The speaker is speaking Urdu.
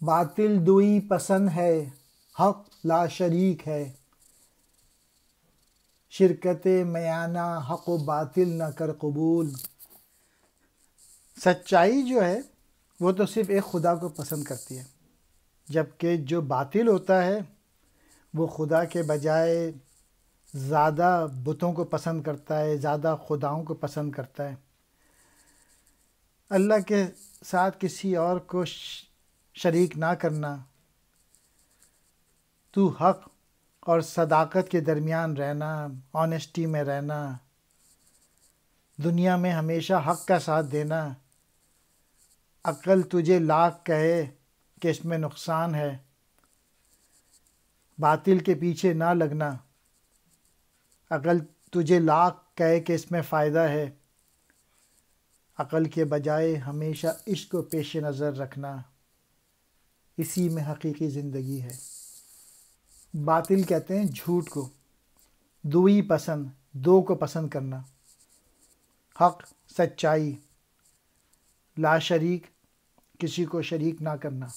باطل دوئی پسند ہے، حق لا شریک ہے۔ شرکت میانہ حق و باطل نہ کر قبول۔ سچائی جو ہے وہ تو صرف ایک خدا کو پسند کرتی ہے، جبکہ جو باطل ہوتا ہے وہ خدا کے بجائے زیادہ بتوں کو پسند کرتا ہے، زیادہ خداؤں کو پسند کرتا ہے۔ اللہ کے ساتھ کسی اور کو شریک نہ کرنا، تو حق اور صداقت کے درمیان رہنا، آنیسٹی میں رہنا، دنیا میں ہمیشہ حق کا ساتھ دینا۔ عقل تجھے لاکھ کہے کہ اس میں نقصان ہے، باطل کے پیچھے نہ لگنا۔ عقل تجھے لاکھ کہے کہ اس میں فائدہ ہے، عقل کے بجائے ہمیشہ عشق کو پیش نظر رکھنا، اسی میں حقیقی زندگی ہے۔ باطل کہتے ہیں جھوٹ کو، دوئی پسند، دو کو پسند کرنا، حق سچائی، لا شریک کسی کو شریک نہ کرنا۔